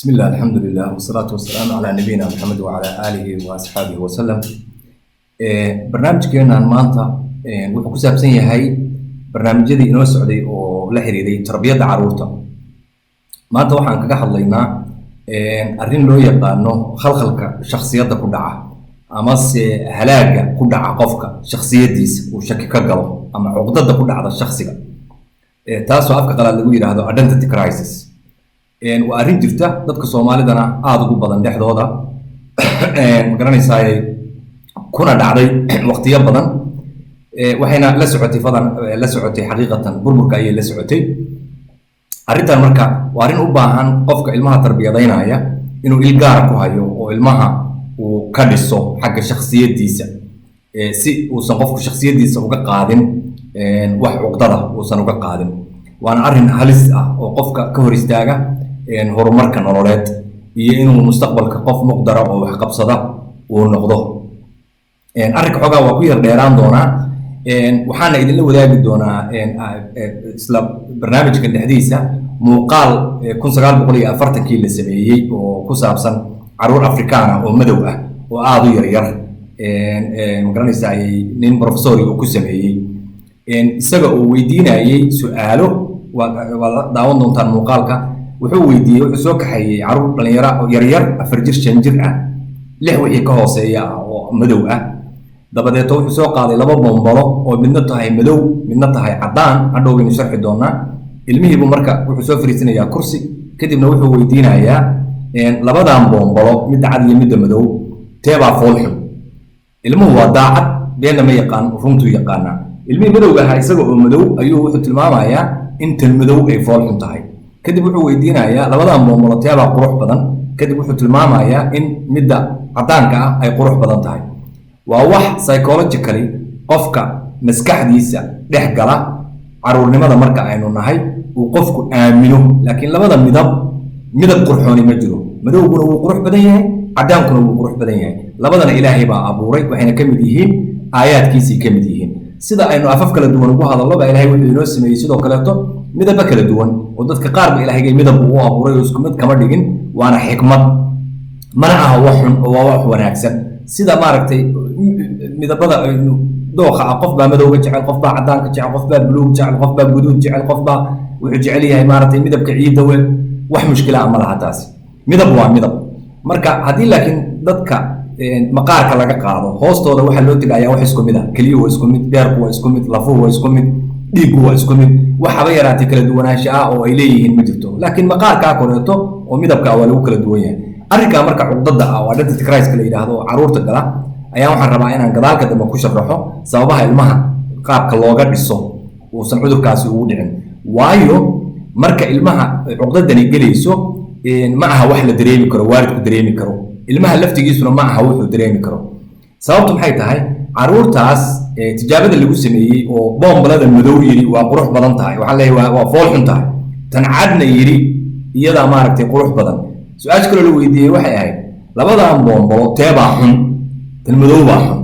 بسم الله الحمد لله والصلاة والسلام على نبينا محمد وعلى آله وأصحابه وسلم. برنامجكينا maanta wuxuu ku saabsan yahay barnaamijyadii inoo socday oo la xiriiray tarbiyada caruurta. Maanta waxaan kaga hadlaynaa arrin loo yaqaano khalkhalka shakhsiyadda ku dhaca ama se halaaga ku dhaca qofka shakhsiyadiisa uu shaki ka galo ama cuqdada ku dhacda shakhsiga. taasoo afka qalaad lagu yiraahdo identity crisis. waa arrin jirta dadka Soomaalidana aad ugu badan dhexdooda magaranaysaa kuna dhacday waqtiyo badan waxayna la socotay xaqiiqatan burburka ayay la socotay. arrintan marka waa arrin u baahan qofka ilmaha tarbiyadaynaya inuu il gaar ku hayo oo ilmaha uu ka dhiso xagga shakhsiyadiisa si uusan qofku shakhsiyadiisa uga qaadin wax cuqdada uusan uga qaadin. waana arrin halis ah oo qofka ka hor istaaga horumarka nololeed iyo inuu mustaqbalka qof muqdara oo wax qabsada uu noqdo. arrinka xogaa waa ku yar dheeraan doonaa waxaana idinla wadaagi doonaa isla barnaamijka dhexdiisa muuqaal 1940kii la sameeyey oo ku saabsan caruur Afrikaan ah oo madow ah oo aad u yar magaranaysaa nin professor uu ku sameeyey isaga oo weydiinayay su'aalo waa daawan doontaan muuqaalka. wuxuu weydiiyey wuxuu soo kaxeeyay caruur dhalinyaro oo yar 4 jir 5 jir ah 6 wixii ka hooseeya oo madow ah. dabadeed wuxuu soo qaaday 2 bombolo oo midna tahay madow midna tahay cadaan hadhow inuu sharxi doonaa. ilmihiibu marka wuxuu soo fariisanayaa kursi kadibna wuxuu weydiinayaa labadan bombolo midda cad iyo midda madow teebaa foolxun. ilmuhu waa daacad beena ma yaqaan runtuu yaqaana. ilmihii madowga ahaa isaga oo madow ayuu wuxuu tilmaamayaa in tan madow ay foolxun tahay. kadib wuxuu weydiinayaa labadan bombolo teebaa qurux badan. kadib wuxuu tilmaamayaa in midda cadaanka ah ay qurux badan tahay. waa wax psychologically qofka maskaxdiisa dhex gala caruurnimada marka aynu nahay uu qofku aamino. laakiin labada midab qurxooni ma jiro. madowguna wuu qurux badan yahay cadaankuna wuu qurux badan yahay. labadana ilaahay baa abuuray waxayna ka mid yihiin aayaadkiisii ka mid yihiin. sida aynu afaf kala duwan ugu hadallo baa ilaahay wuxuu inoo sameeyey sidoo kaleeto midaba kala duwan oo dadka qaar ba ilaahay midab uu abuuray oo isku mid kama dhigin. waana xikmad mana aha wax xun oo waa wax wanaagsan. sida maaragtay midabada dooqa qof baa madowga jecel qof baa cadaanka jecel qof baa buluug jecel qof baa guduud jecel qof baa wuxuu jecel yahay maaragtay midabka ciidda weyn wax mushkila ma laha taasi. midab waa midab. marka haddii laakiin dadka maqaarka laga qaado hoostooda waxa loo tigayaa wax isku mid ah. kaliya waa isku mid, beerku waa isku mid, lafuhu waa isku mid, dhiiggu waa isku mid. waxaba yaraatay kala duwanaansho ah oo ay leeyihiin ma jirto. laakiin maqaarkaa koreeto oo midabka waa lagu kala duwan yahay. arrinka marka cuqdada ah oo identity crisis la yiraahdo oo caruurta gala ayaa waxaan rabaa inaan gadaalka dambe ku sharaxo sababaha ilmaha qaabka looga dhiso uusan cudurkaasi ugu dhicin. waayo marka ilmaha cuqdadani gelayso ma aha wax la dareemi karo waalidku dareemi karo. ilmaha laftigiisuna ma aha wuxuu dareemi karo. sababtu maxay tahay? caruurtaas tijaabada lagu sameeyey oo boombalada madow yiri waa qurux badan tahay waxaan leeyahay waa fool xun tahay. tan cadna yiri iyada maaragtay qurux badan. su-aasha kale la weydiiyey waxay ahayd labadan bombolo teebaa xun tan madow baa xun.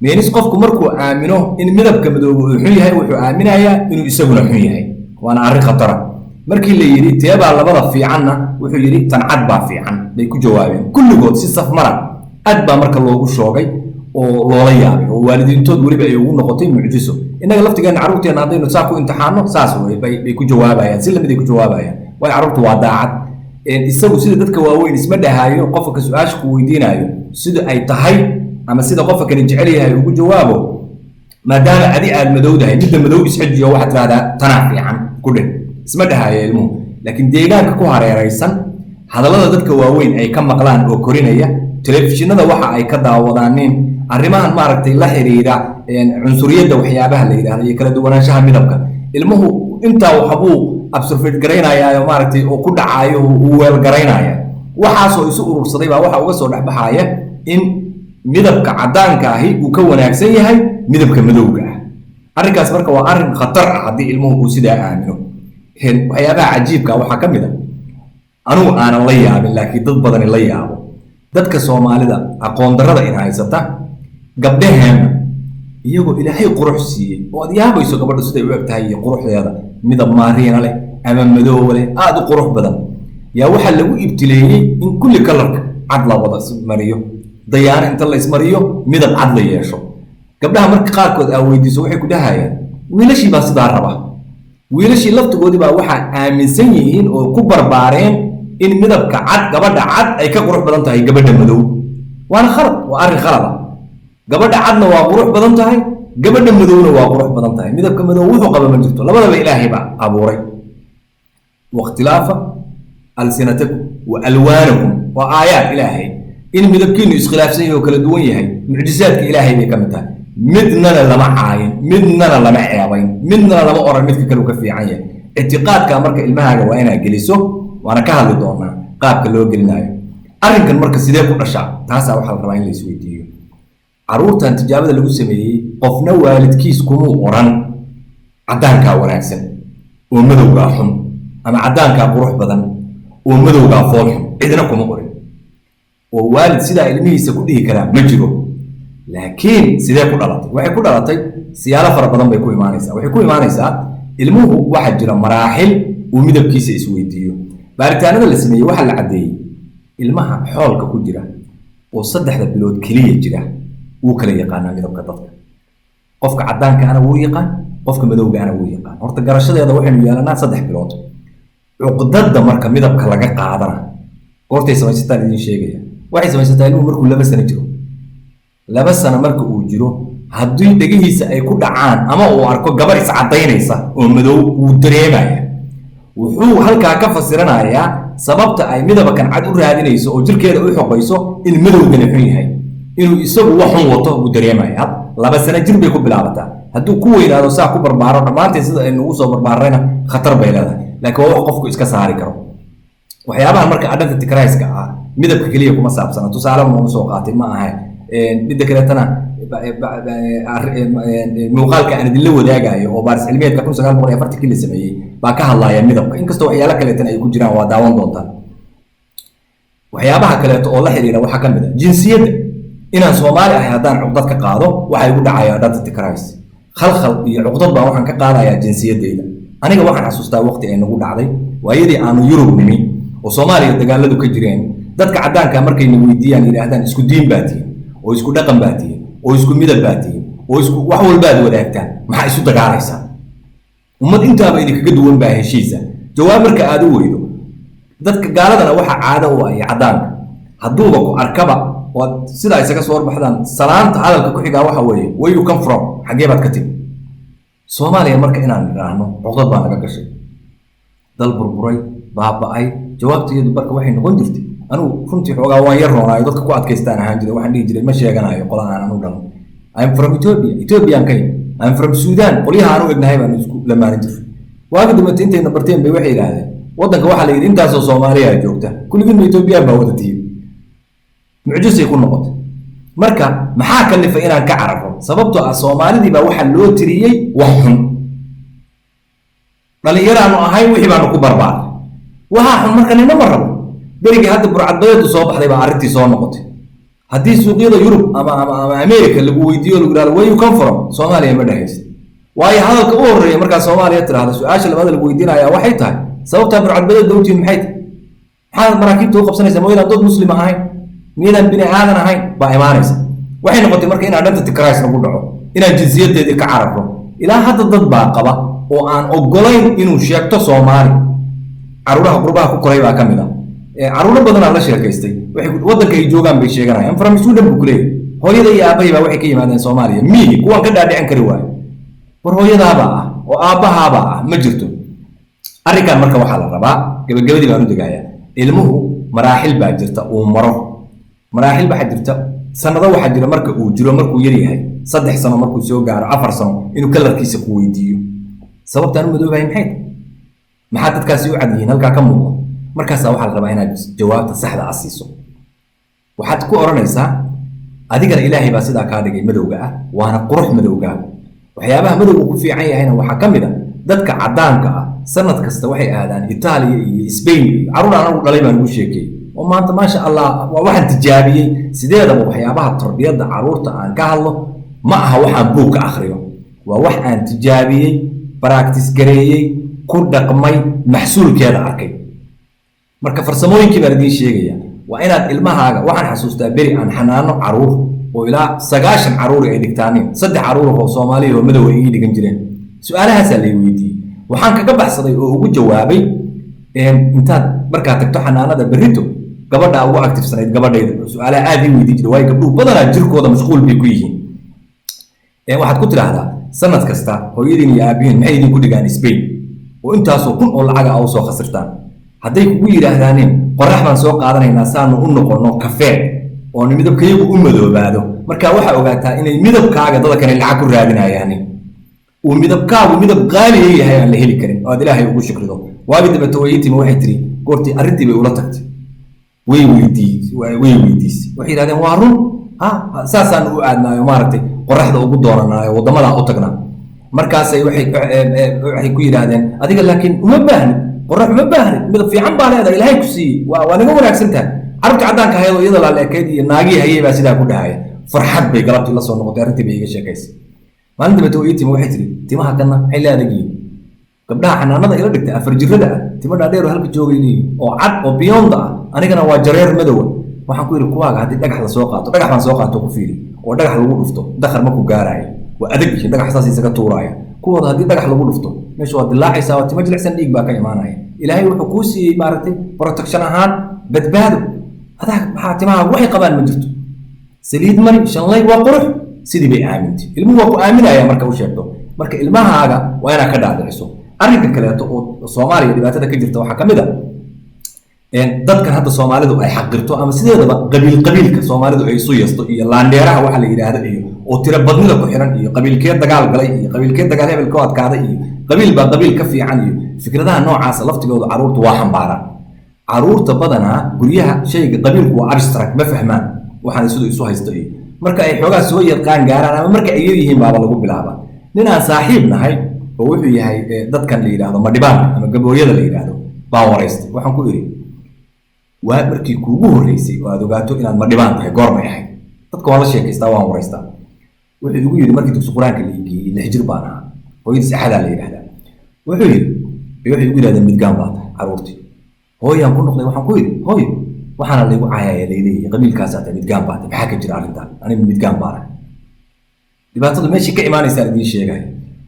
meenis qofku markuu aamino in midabka madowga uu xun yahay wuxuu aaminayaa inuu isaguna xun yahay. waana arrin khatara. markii la yiri teebaa labada fiicanna wuxuu yiri tan cad baa fiican bay ku jawaabeen kulligood si saf mara. aad baa marka loogu shoogay oo loola yaabay oo waalidiintood weliba ay ugu noqotay mucjiso. innaga laftigeena caruurteena haddaynu saa ku imtixaano saas wey bay ku jawaabayaan si lamid ay ku jawaabayaan. waayo caruurtu waa daacad. isagu sida dadka waaweyn isma dhahaayo qofka su'aasha ku weydiinayo sida ay tahay ama sida qofka kale jecel yahay ugu jawaabo. maadaama adi aad madowdahay midda madow isxijiyo waxaad tiraahdaa tanaa fiican ku dhin isma dhahaayo ilmuhu. laakiin deegaanka ku hareeraysan hadallada dadka waaweyn ay ka maqlaan oo korinaya telefishinada waxa ay ka daawadaanin arrimahan maaragtay la xiriira cunsuriyadda waxyaabaha la yiraahdo iyo kala duwanaanshaha midabka. ilmuhu intaa waxbuu absorfate garaynayaa maaragtay oo ku dhacayo uu weel garaynaya. waxaasoo isu urursaday baa waxa uga soo dhaxbaxaya in midabka cadaanka ahi uu ka wanaagsan yahay midabka madowga ah. arrinkaas marka waa arrin khatar ah haddii ilmuhu uu sidaa aamino. waxyaabaha cajiibka waxaa ka mid ah anugu aanan la yaabin laakiin dad badani la yaabo. dadka Soomaalida aqoon darrada in haysata gabdhaheena iyagoo ilaahay qurux siiyey oo aad yaabayso gabadhu siday u eg tahay iyo quruxdeeda midab maariina leh ama madow leh aad u qurux badan yaa waxaa lagu ibtileeyey in kulli kalarka cad la wada mariyo dayaana inta la ismariyo midab cad la yeesho gabdhaha marka qaarkood aa weydiiso waxay ku dhahayaan wiilashii baa sidaa raba wiilashii laftigoodii baa waxaa aaminsan yihiin oo ku barbaareen in midabka cad gabadha cad ay ka qurux badan tahay gabadha madow waana khalad waa arrin khalada gabadha cadna waa qurux badan tahay gabadha madowna waa qurux badan tahay midabka madow wuxuu qaba ma jirto labadaba ilaahay baa abuuray waqtilaafa alsinatakum wa alwaanakum waa aayaad ilaahay in midabkiinu iskhilaafsan yahay oo kala duwan yahay mucjisaadka ilaahay bay ka mid tahay midnana lama caayin midnana lama ceebayn midnana lama oran midka kale uu ka fiican yahay ictiqaadka marka ilmahaaga waa inaad geliso waana ka hadli doonaa qaabka loo gelinayo arrinkan marka sidee ku dhashaa taasaa waxaa la rabaa in la isweydiiyo caruurtan tijaabada lagu sameeyey qofna waalidkiis kumuu oran caddaankaa wanaagsan oo madowgaa xun ama caddaankaa qurux badan oo madowgaa fool xun cidna kuma orin oo waalid sidaa ilmihiisa ku dhihi karaa ma jiro laakiin sidee ku dhalatay waxay ku dhalatay siyaalo fara badan bay ku imaanaysaa waxay ku imaanaysaa ilmuhu waxaa jira maraaxil uu midabkiisa isweydiiyo baaritaanada la sameeyey waxaa la caddeeyey ilmaha xoolka ku jira oo 3 bilood keliya jira wuu kala yaqaanaa midabka dadka qofka caddaankaana wuu yaqaan qofka madowgaana wuu yaqaan horta garashadeeda waxaynu yeelanaa 3 bilood cuqdada marka midabka laga qaadana goortay samaysataan idin sheegaya waxay samaysataa ilmuhu markuu 2 sano jiro 2 sano marka uu jiro haddii dhegihiisa ay ku dhacaan ama uu arko gabar iscadaynaysa oo madow uu dareemaya wuxuu halkaa ka fasiranayaa sababta ay midabkan cad u raadinayso oo jirkeeda u xoqayso in madowgani xun yahay inuu isagu wax xun wato uu dareemaya 2 sano jir bay ku bilaabataa hadduu ku weynaado saa ku barbaaro dhammaanteen sida aynu ugu soo barbaarayna khatar bay leedahay laakiin waa wax qofku iska saari karo waxyaabaha marka adhanta tikrayska ah midabka keliya kuma saabsana tusaale ma soo qaatay ma aha midda kaleetana muuqaalka aan idinla wadaagayo oo baaris cilmiyeedka 1940 la sameeyey baa ka hadlaya midabka inkastoo waxyaalo kaleetana ay ku jiraan waa daawan doontaan waxyaabaha kaleeto oo la xiriira waxaa ka mid ah jinsiyadda inaan Soomaali ahay haddaan cuqdad ka qaado waxay ugu dhacayaa adhanta tikrays khalkhal iyo cuqdad baa waxaan ka qaadayaa jinsiyadeyda aniga waxaan xasuustaa waqti ay nagu dhacday waayadii aanu Yurub nimi oo Soomaaliya dagaaladu ka jireen dadka caddaanka markay na weydiiyaan yiraahdaan isku diin baa tihiin oo isku dhaqan baa tihiin oo isku midab baa tihiin oo isku wax walba aad wadaagtaan maxaa isu dagaalaysaa ummad intaaba idinkaga duwan baa heshiisa jawaab marka aad u weydo dadka gaaladana waxa caado u ah caddaanka hadduuba ku arkaba oo sida isaga soo warbaxdaan salaanta hadalka ku xigaa waxa weeye where you come from xagee baad ka timi Soomaaliya marka inaan idhaahno cuqdad baa naga gashay dal burburay baaba'ay jawaabteedu marka waxay noqon jirtay anu runtii xoogaa waan yar roonaayo dadka ku adkaystaan ahaan jiray waxaan dhihi jiray ma sheeganayo qola aan anu dhalan I'm from Ethiopian kay I'm from Sudan qoliyaha aanu egnahay baan isku lamaanay jiray waaga dambe intayna barteen bay waxay yiraahdeen wadanka waxa la yiri intaasoo Soomaaliya joogta kulligiin Ethiopian baa wada tihiin mucjisay ku noqotay marka maxaa kalifa inaan ka cararo sababtoo ah Soomaalidii baa waxa loo tiriyay wax xun dhalinyaraanu ahay wixii baanu ku barbaar waxa xun marka nina ma rabo berigi hadda burcadbadeedu soo baxday baa arrintii soo noqotay haddii suuqyada Yurub ama America lagu weydiiyo lagu yiraahdo where you come from Soomaaliya ma dhahaysid waayo hadalka u horeeya marka Soomaaliya tiraahdo su'aasha labaad lagu weydiinayaa waxay tahay sababta burcadbadeedu dawtiin maxay maxaa maraakiibta u qabsanaysaa mooyaan dad muslim ahayn miidan bini aadan ahayn baa imaanaysa waxay noqotay marka in adhanta tikrays lagu dhaco inaan jinsiyadeedii ka cararo ilaa hadda dad baa qaba oo aan ogolayn inuu sheegto Soomaali caruuraha qurbaha ku koray baa ka mid ah caruur badan la sheekaystay waxay wadanka ay joogaan bay sheeganayaan from Sudan buu kulay hooyada iyo aabahay baa waxay ka yimaadeen Soomaaliya miyi kuwan ka dhaadhicin kari waay war hooyadaaba ah oo aabahaaba ah ma jirto arrinkan marka waxa la rabaa gabagabadii baan u dagaaya ilmuhu maraaxil baa jirta oo maro maraaxil baa jirta sanado waxa jira marka uu jiro markuu yar yahay 3 sano markuu soo gaaro 4 sano inuu kalarkiisa ku weydiiyo sababtaan madoobahay maxay dadkaasi u cadiyeen halka ka muuqdo markaas waxa la rabaa inaad jawaabta saxda ah siiso waxaad ku oranaysaa adigana Ilaahay baa sidaa ka dhigay madowga ah waana qurux madowga waxyaabaha madowga ku fiican yahayna waxa kamid ah dadka caddaanka ah sanad kasta waxay aadaan Itaaliya iyo Spain caruur aan ugu dhalay baan ugu sheekay oo maanta ma sha Allah waxaan tijaabiyay sideedaba waxyaabaha tarbiyada caruurta aan ka hadlo ma aha waxaan buug ka akhriyo waa wax aan tijaabiyay practice gareeyay ku dhaqmay maxsuulkeeda arkay marka farsamooyinkii baan idiin sheegaya waa inaad ilmahaaga waxaan xasuustaa beri aan xanaano caruur oo ilaa 9 caruur ay dhigtaaneen 3 caruur oo Soomaaliyeed oo madow ay dhigan jireen su'aalahaas la weydiiyay waxaan kaga baxsaday oo ugu jawaabay intaad markaa tagto xanaanada berrito gabadha ugu active-sanayd gabadhayda su'aalaha aad ii weydiin jiray way gabdhuhu badanaa jirkooda mashquul bay ku yihiin waxaad ku tiraahdaa sanad kasta hooyadiin iyo aabihiin maxay idinku dhigaan Spain oo intaasoo kun oo lacag ah oo soo khasirtaan hadday kugu yiraahdaan qorax baan soo qaadanaynaa saanu u noqono kafee oo midabkaygu u madoobaado marka waxa ogaataa inay midabkaaga dadka kale lacag ku raadinayaan oo midabkaagu midab qaali yahay aan la heli karin oo ilaahay ugu shukrido waagi dibata waytiima waxay tiri goortii arrintii bay ula tagtay way weydiis waxay yiraahdeen waa run saasaan u aadnaayo maaragtay qoraxda ugu dooranaayo wadamada u tagnaa markaas waxay ku yiraahdeen adiga laakiin uma baahni qorax uma baahni midab fiican baa leedahay ilaahay ku siiyey waa naga wanaagsan tahay carabta cadaanka hayado iyada la leekeed iyo naagii hayay baa sidaa ku dhahaya farxad bay galabtii la soo noqotay arrintii bay iga sheekaysay maalinta bato waytiima waxay tiri timaha kana waxay leedahay gabdhaha xanaanada ila dhigtay 4 jirrada timo dhaadheer oo halka joogay oo cad oo beyond anigana waa jareer madow waxaan ku yiri kuwaaga hadii dhagax la soo qaato dhagax baan soo qaato ku fiiri oo dhagax lagu dhufto dakhar ma ku gaarayo waa adag yihiin dhagax saas isaga tuuraya kuwooda hadii dhagax lagu dhufto meesha waa dilaacaysaa waa timo jilicsan dhiig baa ka imaanaya ilaahay wuxuu kuu siiyey maaragtay protection ahaan badbaado adag maxaa timaha waxay qabaan ma jirto saliid mari shanlay waa qurux sidii bay aamintay ilmuhu waa ku aaminaya marka uu sheegto marka ilmahaaga waa inaad ka dhaadhiciso arrinka kaleeto oo Soomaaliya dhibaatada ka jirta waxa kamid ah dadkan hadda Soomaalidu ay xaqirto ama sideedaba qabiilka Soomaalidu ay soo yeesto iyo laandeeraha waxa la yiraahdo iyo oo tira badnida ku xiran iyo qabiilkee dagaal galay iyo qabiilkee dagaal hebel ka adkaaday iyo qabiil ka fiican iyo fikradaha noocaas laftigooda caruurtu waa xambaaraan caruurta badanaa guryaha shayga qabiilku waa abstract ma fahmaan waxaan sidoo isu haysto iyo marka ay xogaa soo yaqaan gaaraan ama marka ay yihiin baaba lagu bilaabaa nin aan saaxiib nahay oo wuxuu yahay dadkan la yiraahdo madhibaan ama gabooyada la yiraahdo baa wareystay waxaan ku iri waa markii kuugu horeysay oo aad ogaato inaad madhibaan tahay goormay ahayd dadka waa la sheekaystaa waan wareystaa wuxuu igu yiri markii dugsi quraanka la yigii 6 jir baan ahaa hooyadii saxada la yiraahdaa wuxuu igu yiraahdeen midgaan baa tahay caruurtii hooyaan ku noqday waxaan ku iri hooyo waxaana lagu caayaya leeyahay qabiilkaas aad midgaan baa tahay maxaa ka jira arrintan aniga midgaan baan ahay dhibaatada meeshii ka imaanaysaa idin sheegay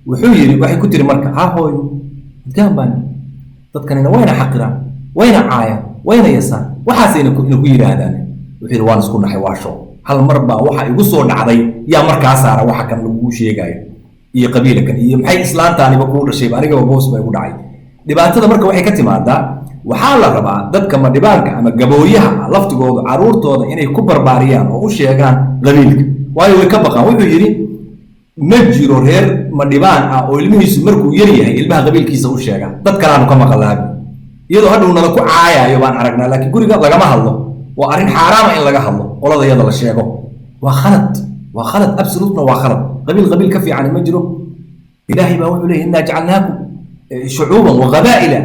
wuxuu yiri waxay ku tiri marka hooyo midgaan baan dadkanina wayna xaqiraan wayna caayaan wayna yasaan waxaasayna ku yiraahdaan wuxuu waan isku naxay waa show hal mar baa waxa igu soo dhacday yaa markaa saara waxa kan lagu sheegayo iyo qabiilkan iyo maxay islaantaaniba ku dhashay aniga boos bay ugu dhacay dhibaatada marka waxay ka timaadaa waxaa la rabaa dadka madhibaanka ama gabooyaha laftigooda caruurtooda inay ku barbaariyaan oo u sheegaan qabiilka waayo way ka baqaan wuxuu yiri ma jiro reer madhibaan ah oo ilmihiisu markuu yar yahay ilmaha qabiilkiisa u sheega dad kale aanu ka maqlaabi iyadoo hadhow nala ku caayayo baan aragnaa laakiin guriga lagama hadlo waa arrin xaaraama in laga hadlo qoladayada la sheego waa khalad absolutely waa khalad qabiil ka fiican ma jiro ilaahay baa wuxuu leeyahay inna jacalnaakum shucuuban wa qabaa'ila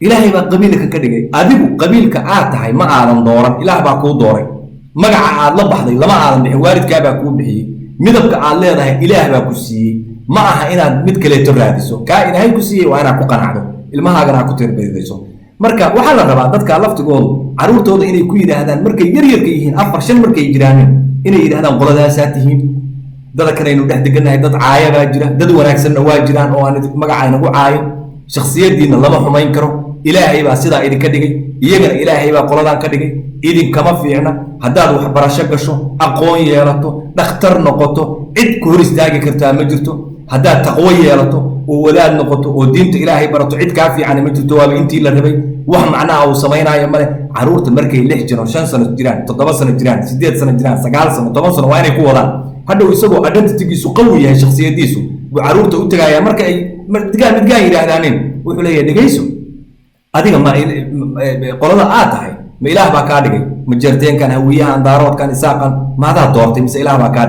ilaahay baa qabiilka ka dhigay adigu qabiilka aad tahay ma aadan dooran ilaah baa kuu dooray magaca aad la baxday lama aadan bixin waalidkaa baa kuu bixiyey midabka aad leedahay ilaah baa ku siiyey ma aha inaad mid kaleeto raadiso kaa ilaahay ku siiyey waa inaad ku qanacdo ilmahaagana ku tirbadayso marka waxa la rabaa dadka laftigoodu caruurtooda inay ku yiraahdaan markay yar yihiin 4-5 markay jiraan inay yiraahdaan qoladaasaa tihiin dad kale inuu dhex deganahay dad caaya baa jira dad wanaagsanna waa jiraan oo aan magacayna ugu caayin shakhsiyadiina lama xumayn karo ilaahay baa sidaa idinka dhigay iyagana ilaahay baa qoladan ka dhigay idinkama fiicna haddaad wax barasho gasho aqoon yeelato dhakhtar noqoto cid ku hor istaagi kartaa ma jirto haddaad taqwo yeelato oo walaad noqoto oo diinta ilaahay barato cid kaa fiican ma jirto waaba intii la rabay wax macnaa uu sameynaayo male caruurta markay 6 jiro 5 sano jiraan 7 sano jiraan 8 sano jiraan 9 sano 10 sano waa inay ku wadaan hadhow isagoo identitygiisu qawi yahay shakhsiyadiisu buu caruurta u tagayaa marka ay midgaan yiraahdaan wuxuu leeyahay dhageyso adiga ma qolada aad tahay ma ilaah baa kaa dhigay ma jarteenkan hawiyahan daaroodkan isaaqan maadaa doortay mise ilaah baa kaa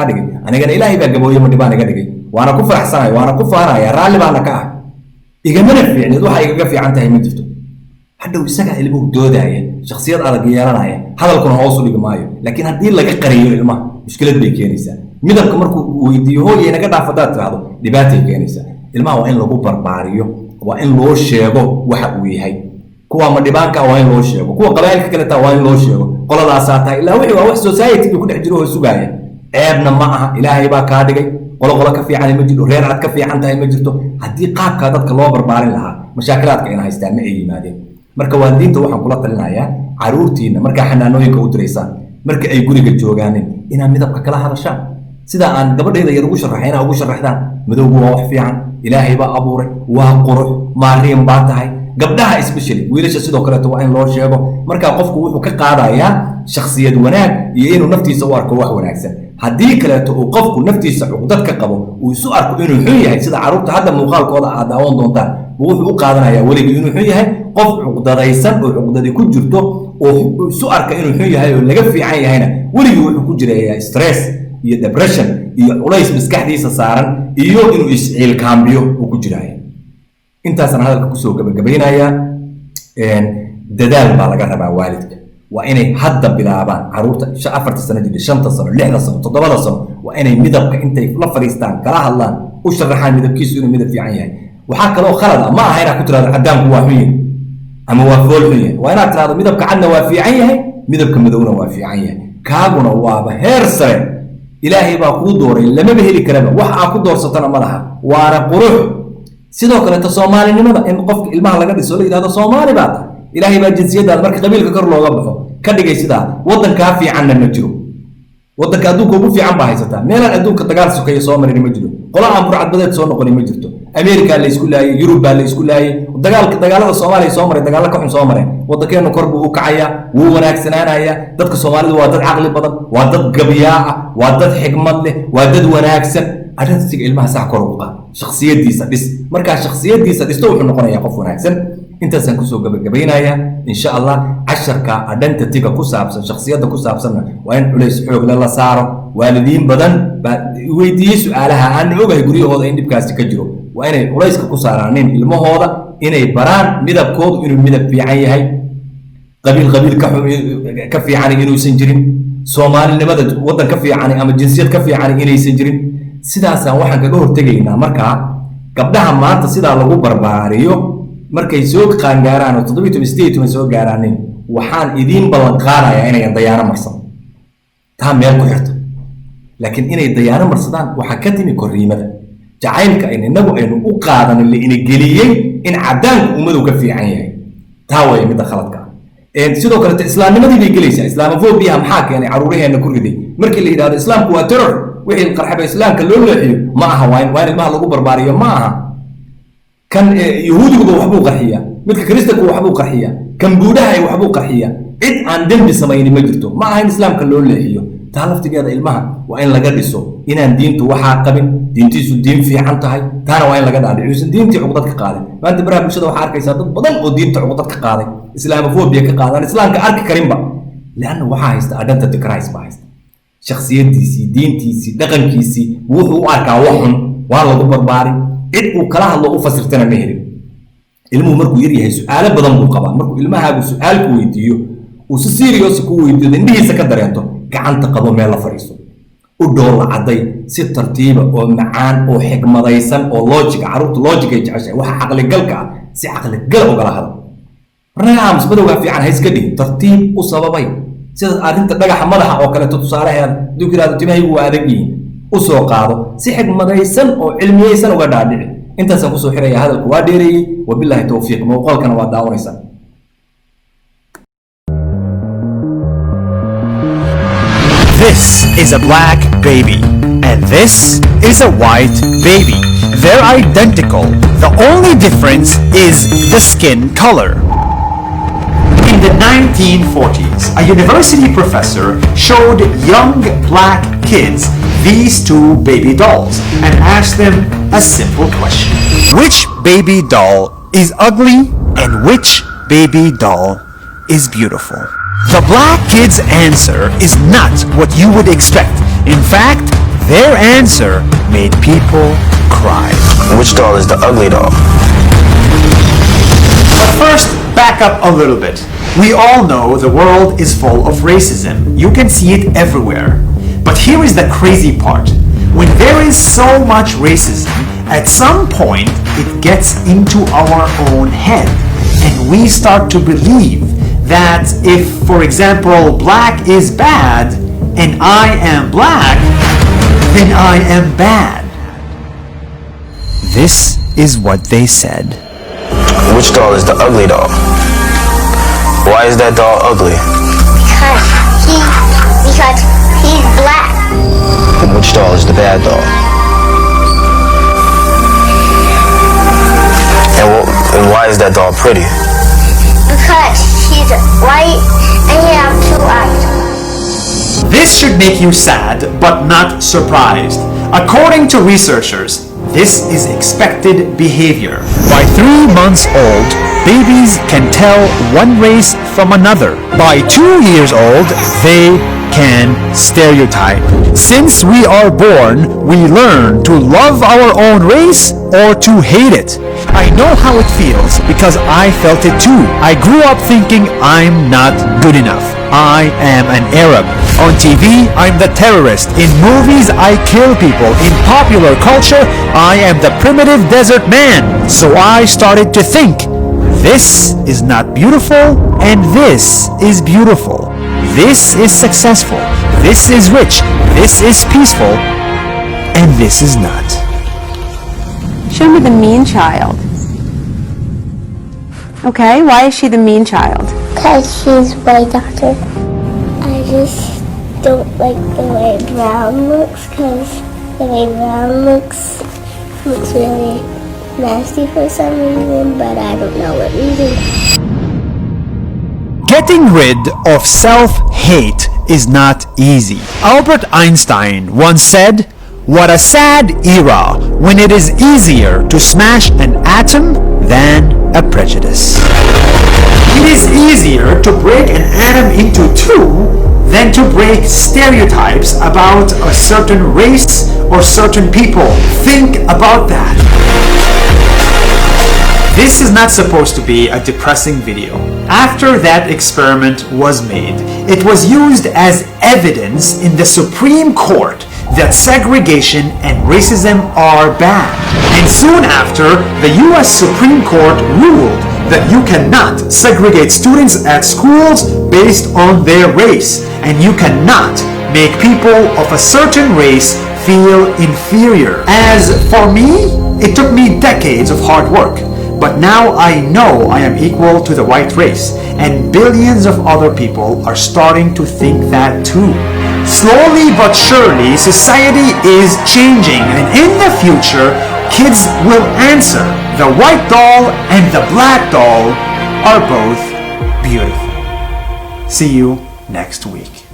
dhigay anigana ilaahay baa gabooyo ma dhibaan iga dhigay waana ku faraxsanahay waana ku faanaya raalli baana ka ah igamana fiicnid waxa igaga fiican tahay ma jirto hadhow isaga ilmuhu doodaya shakhsiyad adag yeelanaya hadalkuna hoos u dhigi maayo laakiin haddii laga qariyo ilmaha mushkilad bay keenaysaa midabka markuu weydiiyo hooyay naga dhaaf haddaad tiraahdo dhibaatay keenaysaa ilmaha waa in lagu barbaariyo waa in loo sheego waxa uu yahay ku kuwa ma dhibaanka waa in loo sheego kuwa qabaa'ilka kale taa waa in loo sheego qoladaasaa tahay ilaa wixii waa wax society ku dhex jiro oo sugaaya ceebna ma aha ilaahay baa kaa dhigay qolo ka fiican ma jirto reer aad ka fiican tahay ma jirto haddii qaabka dadka loo barbaarin lahaa mashaakilaadka in haystaan ma ay yimaadeen marka waalidiinta waxaan kula talinayaa caruurtiina markaa xanaanooyinka u diraysaan marka ay guriga joogaanin inaad midabka kala hadashaan sida aan gabadheeda yar ugu sharaxay inaad ugu sharaxdaan madowgu waa wax fiican ilaahay baa abuuray waa qurux maariin baa tahay gabdhaha especially wiilasha sidoo kaleeto waa in loo sheego markaa qofku wuxuu ka qaadayaa shakhsiyad wanaag iyo inuu naftiisa u arko wax wanaagsan haddii kaleeto uu qofku naftiisa cuqdad ka qabo uu isu arko inuu xun yahay sida caruurta hadda muuqaalkooda aad daawan doontaan wuxuu u qaadanayaa weliba inuu xun yahay qof cuqdadaysan oo cuqdadi ku jirto oo isu arka inuu xun yahay oo laga fiican yahayna weligii wuxuu ku jirayaa stress iyo depression iyo culays maskaxdiisa saaran iyo inuu isciilkaambiyo uu ku jiraayo intaasaan hadalka kusoo gabagabaynayaa dadaal baa laga rabaa waalidka waa inay hadda bilaabaan caruurta 4 sano jira 5 sano 6 sano 7 sano waa inay midabka intay la fariistaan kala hadlaan u sharaxaan midabkiisu inuu midab fiican yahay waxaa kaloo khalad ah ma aha inaad ku tiraahdo cadaanku waa xun yahay ama waa fool xun yahay waa inaad tiraahdo midabka cadna waa fiican yahay midabka madowna waa fiican yahay kaaguna waaba heer sare ilaahay baa kuu dooray lamaba heli karaba wax aad ku doorsatana ma laha waana qurux sidoo kale soomaalinimada in qofka ilmaha laga dhiso la yiraahdo Soomaali baa tahay ilaahay baa jinsiyadaada marka qabiilka kor looga baxo ka dhigay sidaa wadanka fiicanna ma jiro wadanka adduunka ugu fiican baa haysataa meelaan adduunka dagaal sokeeyo soo marin ma jiro qola aan burcad badeed soo noqon ma jirto America la isku laayay Yurub baa la isku laayay dagaalada Soomaaliya soo maray dagaal ka xun soo maray wadankeenu kor buu u kacaya wuu wanaagsanaanaya dadka Soomaalidu waa dad caqli badan waa dad gabiyaa waa dad xigmad leh waa dad wanaagsan arrintiisa ilmaha sax kor u qaad shakhsiyadiisa dhis marka shakhsiyadiisa dhisto wuxuu noqonayaa qof wanaagsan intaasaan kusoo gabagabaynayaa insha Allah casharka identity-ga ku saabsan shakhsiyada ku saabsanna waa in culays xoog la saaro waalidiin badan baa weydiiyay su'aalaha aan ogahay guryahooda in dhibkaasi ka jiro waa inay culayska ku saaraan ilmahooda inay baraan midabkoodu inuu midab fiican yahay qabiil ka fiican inuusan jirin Soomaalinimada wadan ka fiican ama jinsiyad ka fiican inaysan jirin sidaasaan waxaan kaga hortegaynaa markaa gabdhaha maanta sidaa lagu barbaariyo markay soo qaangaaraan oo 17 soo gaaraanin waxaan idiin ballan qaadayaa inay dayaano marsan taa meel ku xirto laakiin inay dayaano marsadaan waxa ka timi koriimada jacaylka inagu aynu u qaadan la ina geliyay in cadaanku umadu ka fiican yahay taa way mid khaladka sidoo kale islaamnimadii bay gelaysaa islaamofobia maxaa keenay caruuraheena ku riday markii la yiraahdo islaamku waa terror wixii qarxaba islaamka loo leexiyo ma aha waa in ilmaha lagu barbaariyo ma aha kan yahuudigu waxbuu qarxiya midka kristanku waxbuu qarxiya kan buudaha ay waxbuu qarxiya cid aan dambi samaynin ma jirto ma aha in islaamka loo leexiyo taa laftigeeda ilmaha waa in laga dhiso inaan diintu waxaa qabin diintiisu diin fiican tahay taana waa in laga dhaadhiciyo diintii cuqdad ka qaaday maanta baraha bulshada waxaa arkaysaa dad badan oo diinta cuqdad ka qaaday islaamofobia ka qaadaan islaamka arki karinba laanna waxaa haysta identity crisis baa haysta shakhsiyadiisii diintiisii dhaqankiisii wuxuu u arkaa wax xun waa lagu barbaarin cid uu kala hadlo u fasirtana ma helin ilmuhu markuu yar yahay su'aalo badan buu qabaa markuu ilmahaagu su'aal ku weydiiyo uu si serious ku weydiiyo indhihiisa ka dareento gacanta qabo meel la fariisto u dhoola caday si tartiiba oo macaan oo xigmadaysan oo logic caruurta logic ay jeceshahay waxa caqli galka ah si caqli gal uga hadal barnaamij madowga fiican ha iska dhig tartiib u sababay sida arrinta dhagaxa madaxa oo kale tusaalaheeda dukiraada timahaygu waa adag yihiin u soo qaado si xigmadaysan oo cilmiyaysan uga dhaadhici intaasaan kusoo xiraya hadalku waa dheereeyey wabilaahi tawfiiq muuqaalkana waa daawanaysaa This is a black baby, and this is a white baby. They're identical. The only difference is the skin color. In the 1940s, a university professor showed young black kids these two baby dolls and asked them a simple question. Which baby doll is ugly and which baby doll is beautiful? The black kids' answer is not what you would expect. In fact, their answer made people cry. Which doll is the ugly doll? But first, back up a little bit. We all know the world is full of racism. You can see it everywhere. But here is the crazy part. When there is so much racism, at some point it gets into our own head and we start to believe that if, for example, black is bad and I am black, then I am bad. This is what they said. Which doll is the ugly doll? Why is that doll ugly? Because he's black. And which doll is the bad doll? And why is that doll pretty? Because he's white and he has 2 eyes. This should make you sad, but not surprised. According to researchers, this is expected behavior. By 3 months old, babies can tell one race from another. By 2 years old, they can stereotype. Since we are born, we learn to love our own race or to hate it. I know how it feels because I felt it too. I grew up thinking I'm not good enough. I am an Arab. On TV, I'm the terrorist. In movies, I kill people. In popular culture, I am the primitive desert man. So I started to think, this is not beautiful and this is beautiful. This is successful. This is rich. This is peaceful. And this is not. Show me the mean child. Okay, why is she the mean child? Because she's white, doctor. I just don't like the way brown looks, because the way brown looks really nasty for some reason, but I don't know what reason. Getting rid of self-hate is not easy. Albert Einstein once said, "What a sad era when it is easier to smash an atom than a prejudice." It is easier to break an atom into 2 than to break stereotypes about a certain race or certain people. Think about that. This is not supposed to be a depressing video. After that experiment was made, it was used as evidence in the Supreme Court that segregation and racism are bad. And soon after, the US Supreme Court ruled that you cannot segregate students at schools based on their race, and you cannot make people of a certain race feel inferior. As for me, it took me decades of hard work. But now I know I am equal to the white race, and billions of other people are starting to think that too. Slowly but surely, society is changing, and in the future, kids will answer, the white doll and the black doll are both beautiful. See you next week.